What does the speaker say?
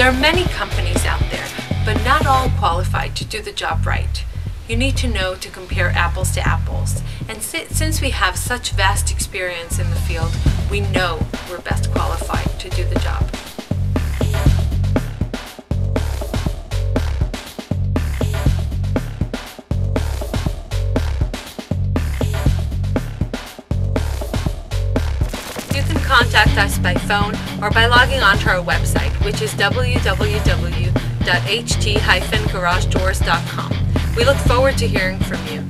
There are many companies out there, but not all qualified to do the job right. You need to know to compare apples to apples, and since we have such vast experience in the field, we know we're best qualified to do the job. You can contact us by phone or by logging onto our website, which is www.ht-garagedoors.com. We look forward to hearing from you.